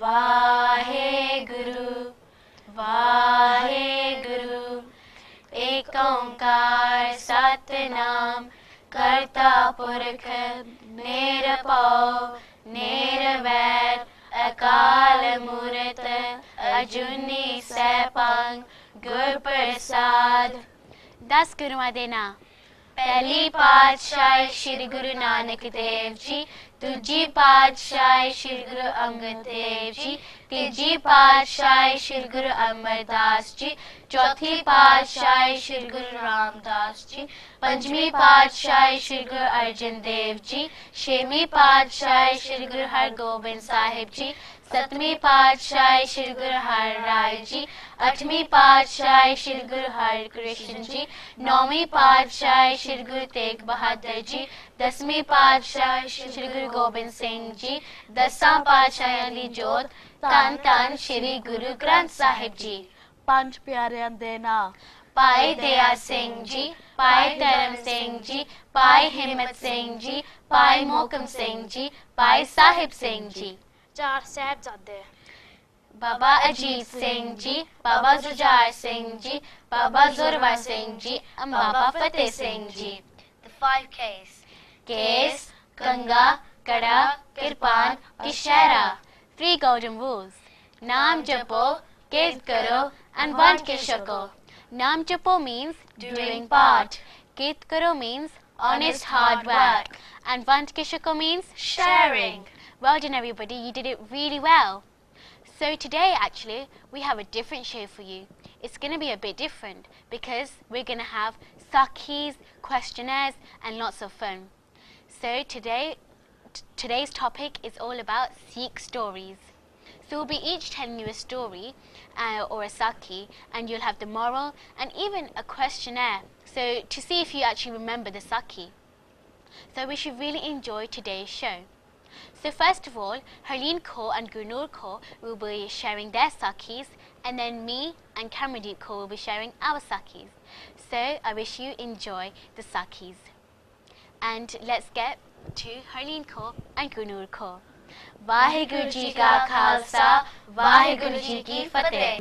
Vaheguru, Vaheguru. Ek onkar Satnam, Karta Purkh Nirabhav Nirvair Akaal Murth Ajuni Saipang Gur Prasad. 10 गुरुआं दे नां। पहली पातशाही श्री गुरु नानक देव जी, दूजी पातशाही श्री गुरु अंगद देव जी, तीजी पातशाही श्री गुरु अमरदास जी, चौथी पातशाही श्री गुरु रामदास जी, पंचवी पातशाही श्री गुरु अर्जन देव जी, छेवीं पातशाही श्री गुरु हरगोबिंद साहिब जी, सतवीं पातशाही श्री गुरु हरराय जी, अठवीं पातशाही श्री गुरु हरकृष्ण जी, नौवीं पातशाही श्री गुरु तेग बहादुर जी, 10वीं पातशाही श्री गुरु गोबिंद सिंह जी, 10वां पातशाही दी जोत धन धन श्री गुरु ग्रंथ साहिब जी। 5 प्यारिਆਂ ਦੇ ਨਾਂ। भाई दया सिंह जी, भाई धर्म सिंह जी, भाई हिम्मत सिंह जी, भाई मोहकम सिंह जी, भाई Sahib Singh ji. 4 Sahibzade. Baba Ajit Singh ji, Baba Jujhar Singh ji, Baba Zorawar Singh ji, and Baba Fateh Singh ji. The 5 Ks. Kesh, kangha, kara, kirpan, किशहरा। 3 golden rules. नाम जपो, कीर्त करो, and बंट के शको। नाम जपो means doing part. कीर्त करो means honest hard work. And बंट के शको means sharing. Well done everybody, you did it really well. So today actually we have a different show for you. It's going to be a bit different because we're going to have Sakhis, questionnaires and lots of fun. So today's topic is all about Sikh stories. So we'll be each telling you a story or a Sakhi, and you'll have the moral and even a questionnaire, so to see if you actually remember the Sakhi. So we should really enjoy today's show. So first of all, Harleen Kaur and Gurnur Kaur will be sharing their Sakhis, and then me and Kamrandeep Kaur will be sharing our Sakhis. So I wish you enjoy the Sakhis. And let's get to Harleen Kaur and Gurnur Kaur. Vaheguru Ji Ka Khalsa, Vaheguru Ji Ki Fateh.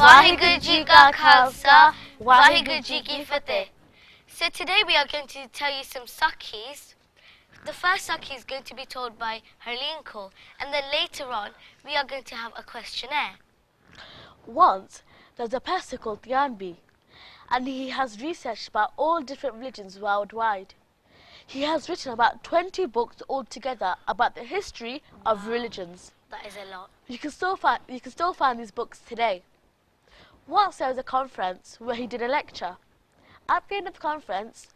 Vaheguru Ji Ka Khalsa, Vaheguru Ji Ki Fateh. So today we are going to tell you some Sakhis. The first Sakhi is going to be told by Harleen Kaur, and then later on we are going to have a questionnaire. Once there was a person called Tianbi, and he has researched about all different religions worldwide. He has written about 20 books altogether about the history of religions. That is a lot. You can still find these books today. Once there was a conference where he did a lecture. At the end of the conference,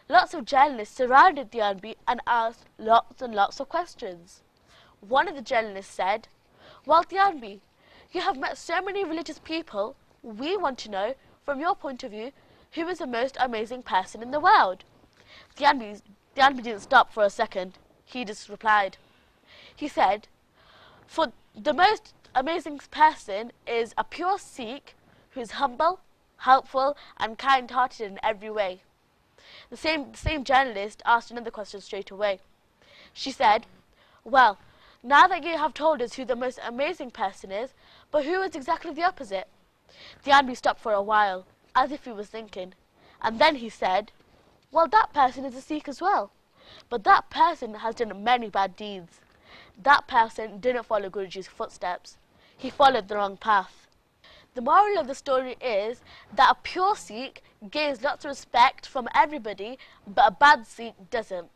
lots of journalists surrounded Tianbi and asked lots and lots of questions. One of the journalists said, "Well, Tianbi, you have met so many religious people. We want to know, from your point of view, who is the most amazing person in the world?" Tianbi didn't stop for a second. He just replied. He said, "For the most amazing person is a pure Sikh who is humble, helpful, and kind-hearted in every way." The same journalist asked another question straight away. She said, "Well, now that you have told us who the most amazing person is, but who is exactly the opposite?" Tianbi stopped for a while, as if he was thinking, and then he said, "Well, that person is a Sikh as well, but that person has done many bad deeds. That person didn't follow Guruji's footsteps. He followed the wrong path." The moral of the story is that a pure Sikh gains lots of respect from everybody, but a bad Sikh doesn't.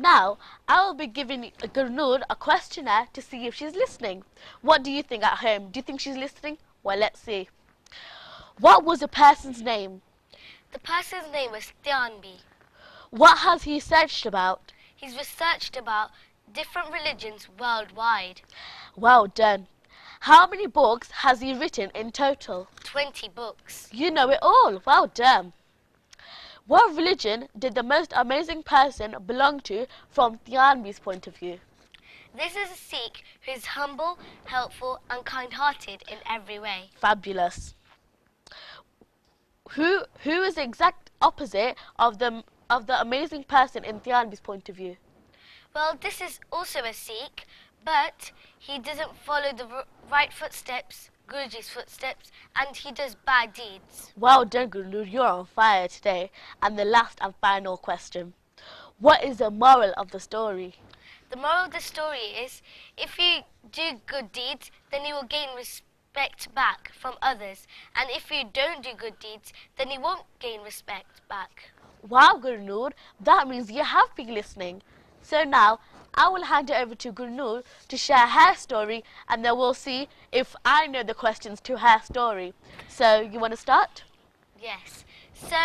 Now, I will be giving Gurnur a questionnaire to see if she's listening. What do you think at home? Do you think she's listening? Well, let's see. What was the person's name? The person's name was Tianbi. What has he searched about? He's researched about different religions worldwide. Well done. How many books has he written in total? 20 books. You know it all. Well done. What religion did the most amazing person belong to from Tianbi's point of view? This is a Sikh who is humble, helpful, and kind-hearted in every way. Fabulous. Who is the exact opposite of the amazing person in Tianbi's point of view. Well, this is also a Sikh, but he doesn't follow the right footsteps, Guruji's footsteps, and he does bad deeds. Well done, Guru. You're on fire today. And the last and final question. What is the moral of the story? The moral of the story is, if you do good deeds, then you will gain respect back from others. And if you don't do good deeds, then you won't gain respect back. Wow, Guru Noor, that means you have been listening. So now, I will hand it over to Guru Noor to share her story, and then we'll see if I know the questions to her story. So, you want to start? Yes. So,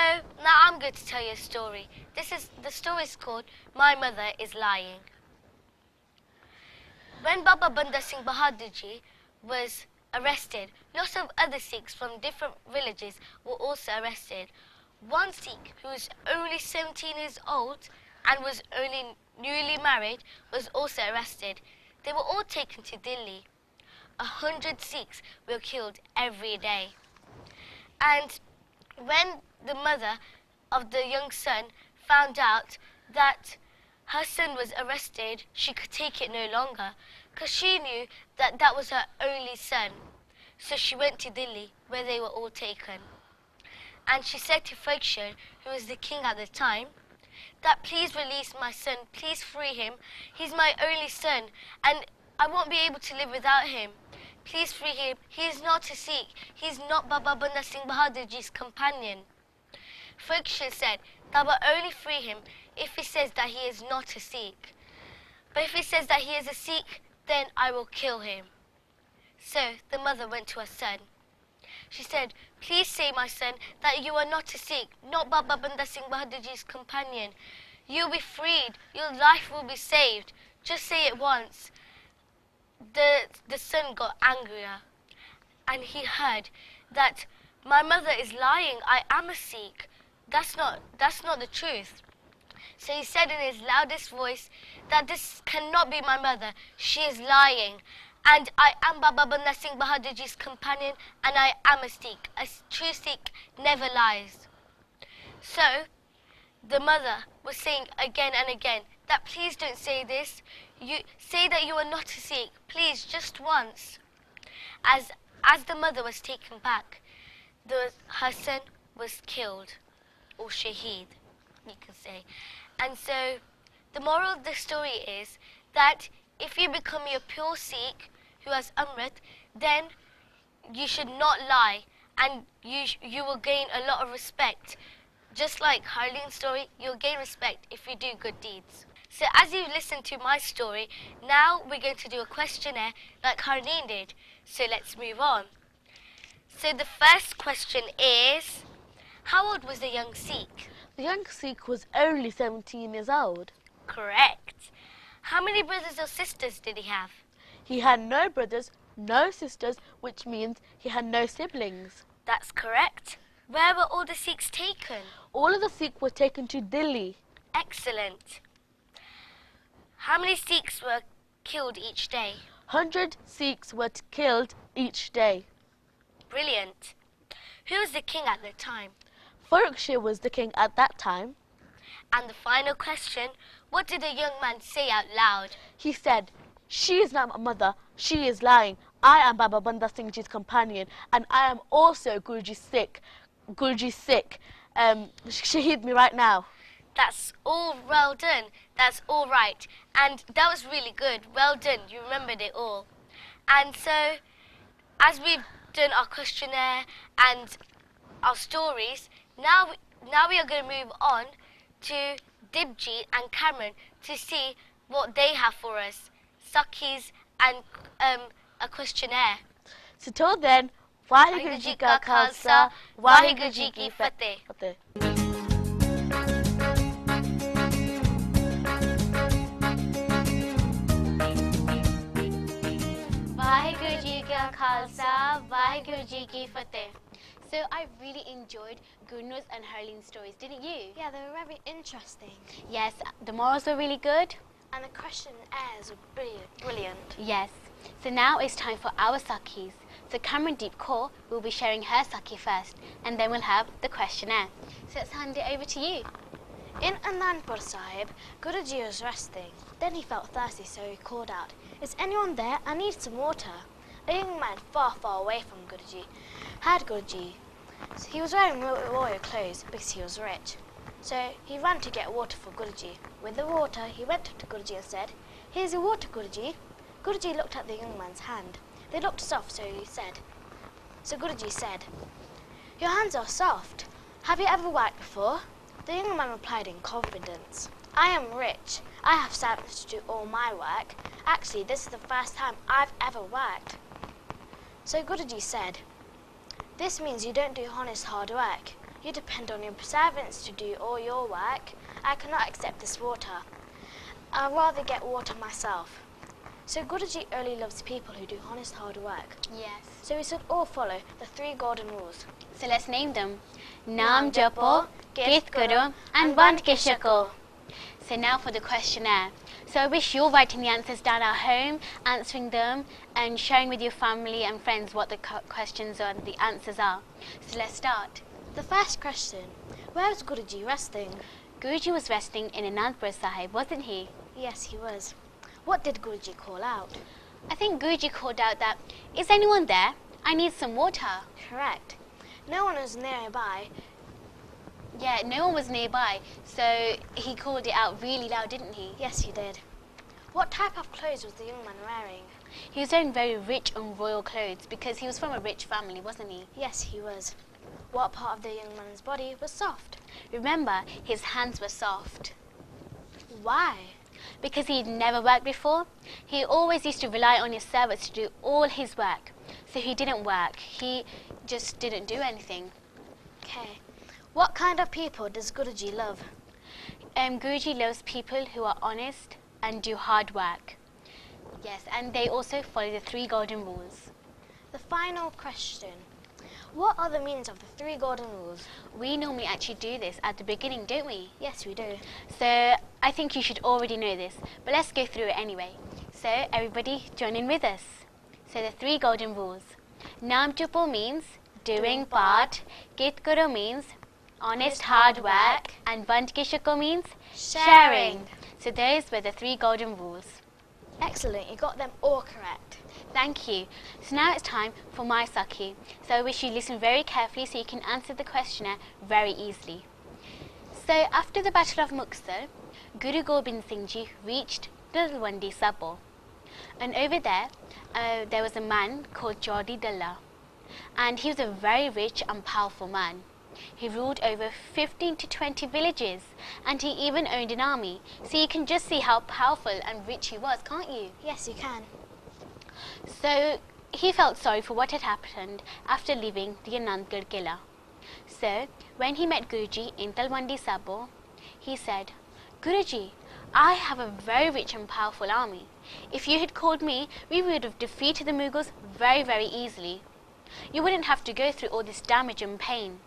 now I'm going to tell you a story. The story is called My Mother is Lying. When Baba Banda Singh Bahadur Ji was arrested, lots of other Sikhs from different villages were also arrested. One Sikh, who was only 17 years old and was only newly married, was also arrested. They were all taken to Delhi. 100 Sikhs were killed every day. And when the mother of the young son found out that her son was arrested, she could take it no longer, because she knew that that was her only son. So she went to Delhi, where they were all taken. And she said to Friction, who was the king at the time, that please release my son, please free him. He's my only son, and I won't be able to live without him. Please free him. He is not a Sikh. He's not Baba Banda Singh Bahadur Ji's companion. Friction said that will only free him if he says that he is not a Sikh. But if he says that he is a Sikh, then I will kill him. So the mother went to her son. She said, please say, my son, that you are not a Sikh, not Baba Banda Singh Bahadur Ji's companion. You'll be freed. Your life will be saved. Just say it once. The son got angrier, and he heard that my mother is lying. I am a Sikh. That's not the truth. So he said in his loudest voice that this cannot be my mother. She is lying. And I am Baba Banda Singh Bahadur Ji's companion, and I am a Sikh. A true Sikh never lies. So the mother was saying again and again that please don't say this. You say that you are not a Sikh. Please, just once. As the mother was taken back, her son was killed, or shaheed, you can say. And so the moral of the story is that if you become a pure Sikh who has Amrit, then you should not lie, and you will gain a lot of respect. Just like Harleen's story, you'll gain respect if you do good deeds. So as you listen to my story, now we're going to do a questionnaire like Harleen did. So let's move on. So the first question is, how old was the young Sikh? The young Sikh was only 17 years old. Correct. How many brothers or sisters did he have? He had no brothers, no sisters, which means he had no siblings. That's correct. Where were all the Sikhs taken? All of the Sikhs were taken to Delhi. Excellent. How many Sikhs were killed each day? 100 Sikhs were killed each day. Brilliant. Who was the king at the time? Farrukhshah was the king at that time. And the final question, what did the young man say out loud? He said, she is not my mother, she is lying. I am Baba Banda Singh Ji's companion, and I am also Guruji's Sikh. Shaheed me right now. That's all well done. That's all right. And that was really good. Well done. You remembered it all. And so, as we've done our questionnaire and our stories, now we are going to move on to Dibjit and Cameron to see what they have for us. Sakhi's and a questionnaire. So till then, Waheguru Ji Ka Khalsa, Waheguru Ji Ki Fateh. Waheguru Ji Ka Khalsa, Waheguru Ji Ki Fateh. So I really enjoyed Guru's and Harleen's stories, didn't you? Yeah, they were very interesting. Yes, the morals were really good. And the questionnaires were brilliant. Yes. So now it's time for our Sakhis So Karandeep Kaur will be sharing her Sakhi first, and then we'll have the questionnaire. So let's hand it over to you. In Anandpur Sahib, Guruji was resting. Then he felt thirsty, so he called out, "Is anyone there? I need some water." A young man far, far away from Guruji heard Guruji. He was wearing royal clothes because he was rich. So he ran to get water for Guruji. With the water, he went up to Guruji and said, "Here's your water, Guruji." Guruji looked at the young man's hand. They looked soft, so Guruji said, "Your hands are soft. Have you ever worked before?" The young man replied in confidence, "I am rich. I have servants to do all my work. Actually, this is the first time I've ever worked." So Guruji said, "This means you don't do honest hard work. You depend on your servants to do all your work. I cannot accept this water. I'd rather get water myself." So Guruji only loves people who do honest hard work. Yes. So we should all follow the 3 golden rules. So let's name them. Naam japo, kirt karo, and band ke shako. So now for the questionnaire. So I wish you're writing the answers down at home, answering them, and sharing with your family and friends what the questions and the answers are. So let's start. The first question, where was Guruji resting? Guruji was resting in Anandpur Sahib, wasn't he? Yes, he was. What did Guruji call out? I think Guruji called out that, "Is anyone there? I need some water." Correct. No one was nearby. Yeah, no one was nearby, so he called it out really loud, didn't he? Yes, he did. What type of clothes was the young man wearing? He was wearing very rich and royal clothes because he was from a rich family, wasn't he? Yes, he was. What part of the young man's body was soft? Remember, his hands were soft. Why? Because he'd never worked before. He always used to rely on his servants to do all his work. So he didn't work. He just didn't do anything. Okay. What kind of people does Guruji love? Guruji loves people who are honest and do hard work. Yes, and they also follow the 3 golden rules. The final question. What are the meanings of the 3 golden rules? We normally actually do this at the beginning, don't we? Yes, we do. So I think you should already know this, but let's go through it anyway. So everybody join in with us. So the 3 golden rules. Naam japo means doing part, kirt karo means honest hard work, and band ke shako means sharing. So those were the 3 golden rules. Excellent, you got them all correct. Thank you. So now it's time for my Sakhi. So I wish you listen very carefully so you can answer the questionnaire very easily. So after the Battle of Muxar, Guru Gobind Singh Ji reached Talwandi Sabo. And over there, there was a man called Jodi Dalla. And he was a very rich and powerful man. He ruled over 15 to 20 villages, and he even owned an army. So you can just see how powerful and rich he was, can't you? Yes, you can. So he felt sorry for what had happened after leaving the Anandgarh Killa. So when he met Guruji in Talwandi Sabo, he said, "Guruji, I have a very rich and powerful army. If you had called me, we would have defeated the Mughals very, very easily. You wouldn't have to go through all this damage and pain.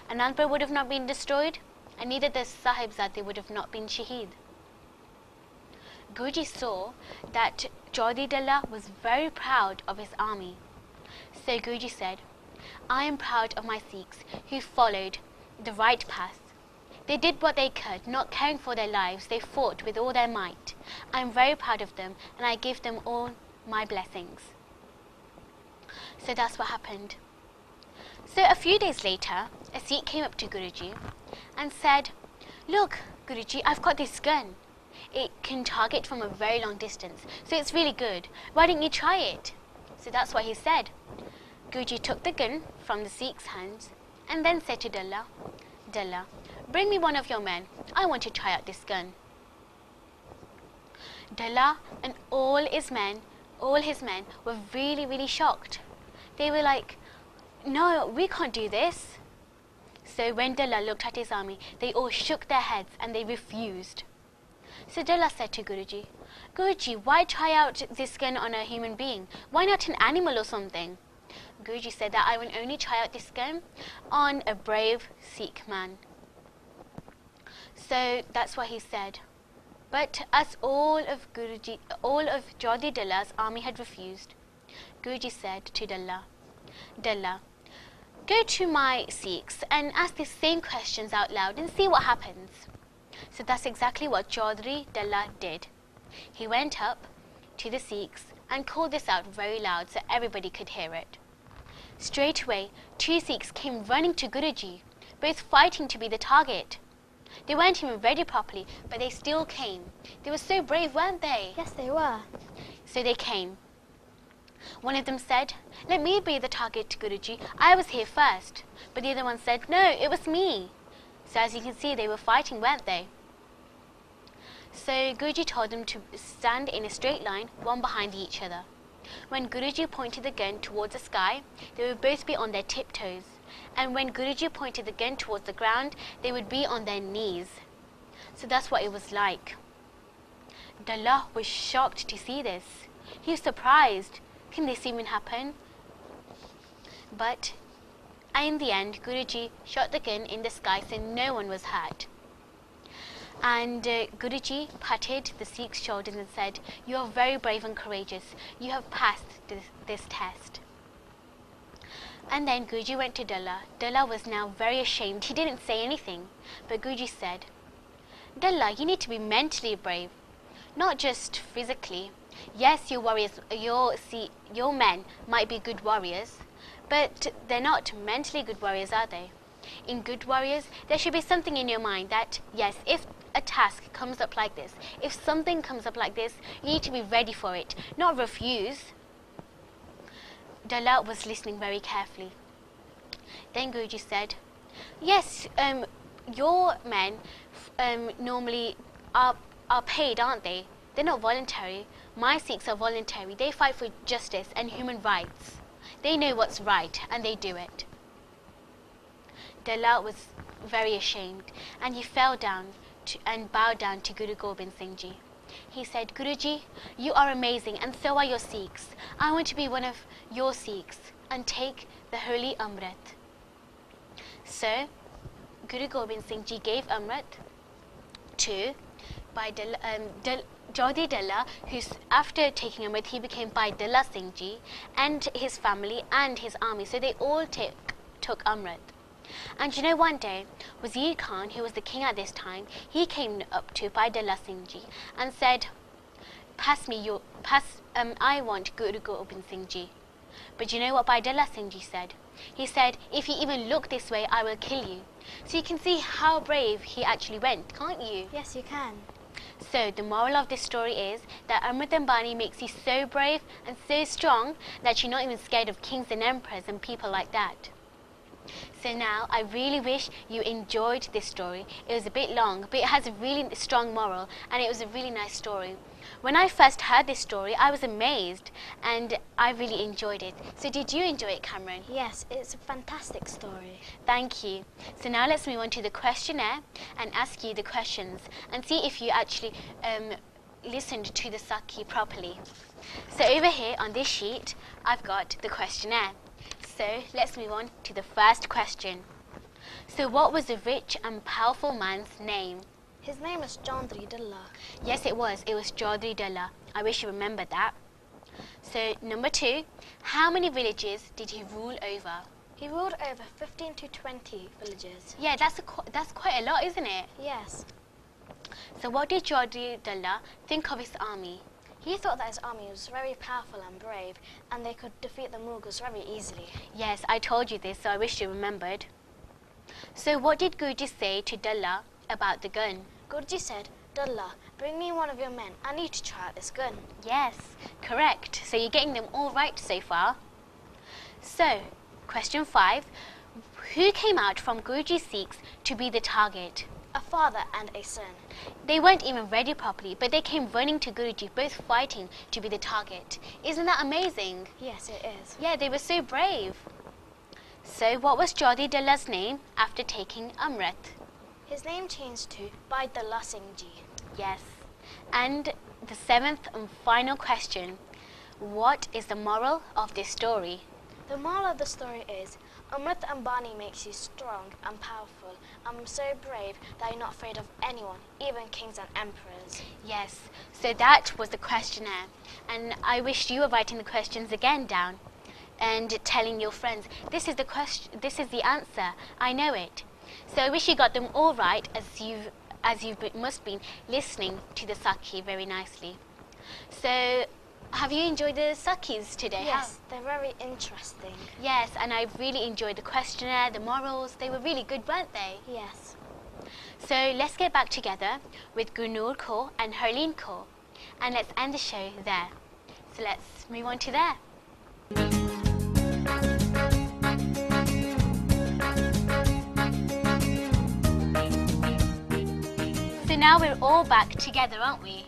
Anandpur would have not been destroyed, and neither the Sahibzade would have not been shaheed." Guruji saw that Jodi Dalla was very proud of his army. So Guruji said, "I am proud of my Sikhs who followed the right path. They did what they could, not caring for their lives. They fought with all their might. I am very proud of them, and I give them all my blessings." So that's what happened. So a few days later, a Sikh came up to Guruji and said, "Look, Guruji, I've got this gun. It can target from a very long distance, so it's really good. Why don't you try it?" So that's what he said. Guruji took the gun from the Sikh's hands and then said to Dalla, "Dalla, bring me one of your men. I want to try out this gun." Dalla and all his men were really, really shocked. They were like, "No, we can't do this." So when Dalla looked at his army, they all shook their heads and they refused. So Dalla said to Guruji, "Guruji, why try out this gun on a human being? Why not an animal or something?" Guruji said that I will only try out this gun on a brave Sikh man. So that's what he said. But as all of Jodi Dalla's army had refused, Guruji said to Dalla, Dalla, go to my Sikhs and ask the same questions out loud and see what happens. So that's exactly what Chaudhry Dalla did. He went up to the Sikhs and called this out very loud so everybody could hear it. Straight away, 2 Sikhs came running to Guruji, both fighting to be the target. They weren't even ready properly, but they still came. They were so brave, weren't they? Yes, they were. So they came. One of them said, "Let me be the target, Guruji. I was here first." But the other one said, "No, it was me." So as you can see, they were fighting, weren't they? So Guruji told them to stand in a straight line, one behind each other. When Guruji pointed the gun towards the sky, they would both be on their tiptoes. And when Guruji pointed the gun towards the ground, they would be on their knees. So that's what it was like. Dalla was shocked to see this. He was surprised. Can this even happen? But in the end, Guruji shot the gun in the sky so no one was hurt. And Guruji patted the Sikh's shoulders and said, "You are very brave and courageous. You have passed this test." And then Guruji went to Dalla. Dalla was now very ashamed. He didn't say anything. But Guruji said, "Dalla, you need to be mentally brave, not just physically. Yes, your warriors, your men might be good warriors, but they're not mentally good warriors, are they? In good warriors, there should be something in your mind that, yes, if a task comes up like this, if something comes up like this, you need to be ready for it, not refuse." Dalla was listening very carefully. Then Guruji said, "Yes, your men normally are paid, aren't they? They're not voluntary. My Sikhs are voluntary. They fight for justice and human rights. They know what's right and they do it." Dalla was very ashamed and he fell down and bowed down to Guru Gobind Singh Ji. He said, "Guruji, you are amazing and so are your Sikhs. I want to be one of your Sikhs and take the holy Amrit." So Guru Gobind Singh Ji gave Amrit to Chaudhry Dalla, who's after taking Amrit, he became Bhai Dalla Singh Ji and his family and his army. So they all took Amrit. And you know, one day, Wazir Khan, who was the king at this time, he came up to Bhai Dalla Singh Ji and said, I want Guru Gobind Singh Ji." But you know what Bhai Dalla Singh Ji said? He said, "If you even look this way, I will kill you." So you can see how brave he actually went, can't you? Yes, you can. So the moral of this story is that Amrit and Bani makes you so brave and so strong that you're not even scared of kings and emperors and people like that. So now, I really wish you enjoyed this story. It was a bit long, but it has a really strong moral, and it was a really nice story. When I first heard this story, I was amazed, and I really enjoyed it. So did you enjoy it, Cameron? Yes, it's a fantastic story. Thank you. So now let's move on to the questionnaire and ask you the questions and see if you actually listened to the Sakhi properly. So over here on this sheet, I've got the questionnaire. So let's move on to the first question. So what was the rich and powerful man's name? His name is Chaudhry Dalla. Yes, it was. It was Chaudhry Dalla. I wish you remembered that. So number 2, how many villages did he rule over? He ruled over 15 to 20 villages. Yeah, that's quite a lot, isn't it? Yes. So what did Chaudhry Dalla think of his army? He thought that his army was very powerful and brave, and they could defeat the Mughals very easily. Yes, I told you this, so I wish you remembered. So what did Guruji say to Dalla about the gun? Guruji said, "Dalla, bring me one of your men. I need to try out this gun." Yes, correct. So you're getting them all right so far. So, question 5. Who came out from Guruji's Sikhs to be the target? A father and a son. They weren't even ready properly, but they came running to Guruji, both fighting to be the target. Isn't that amazing? Yes, it is. Yeah, they were so brave. So what was Chaudhry Dalla's name after taking Amrit? His name changed to Bhai Dalla Singh Ji. Yes. And the 7th and final question. What is the moral of this story? The moral of the story is, Amrit and Bani makes you strong and powerful and so brave that you're not afraid of anyone, even kings and emperors. Yes, so that was the questionnaire. And I wish you were writing the questions again down. and telling your friends, this is the question, this is the answer, I know it. So I wish you got them all right, as you must been listening to the Sakhi very nicely. So have you enjoyed the Sakhis today? Yes, they're very interesting. Yes, and I really enjoyed the questionnaire, the morals. They were really good, weren't they? Yes. So let's get back together with Gulnoor Kaur and Harleen Kaur, and let's end the show there. So let's move on to there. So now we're all back together, aren't we?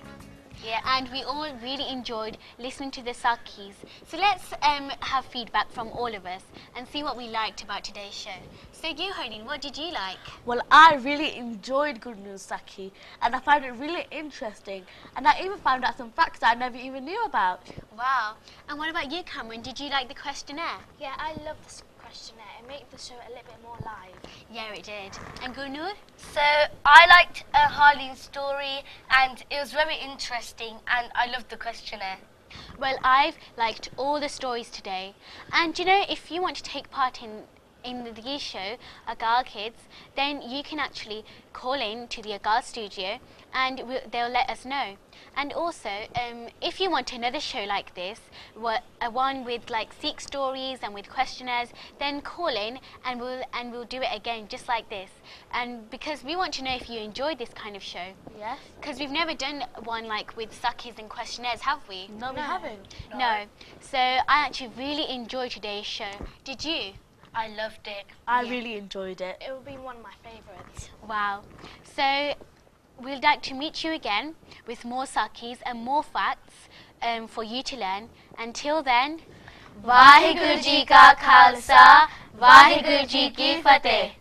Yeah. And we all really enjoyed listening to the Sakhis. So let's have feedback from all of us and see what we liked about today's show. So you, Harleen, what did you like? Well, I really enjoyed Good News Sakhi, and I found it really interesting. And I even found out some facts I never even knew about. Wow. And what about you, Cameron? Did you like the questionnaire? Yeah, I love this questionnaire. It made the show a little bit more live. Yeah, it did. And Gulnoor? So I liked Harleen's story, and it was very interesting, and I loved the questionnaire. Well, I've liked all the stories today. And you know, if you want to take part in the show, Akaal Kids, then you can actually call in to the Akaal studio and they'll let us know. And also, if you want another show like this, one with like Sikh stories and with questionnaires, then call in and we'll do it again just like this. And because we want to know if you enjoyed this kind of show. Yes? Because we've never done one like with Sakhis and questionnaires, have we? No, we haven't. No. So I actually really enjoyed today's show. Did you? I loved it. I really enjoyed it. It will be one of my favourites. Wow. So we'd like to meet you again with more Sakhis and more facts for you to learn. Until then, Vaheguru Ji Ka Khalsa, Vaheguru Ji Ki Fateh.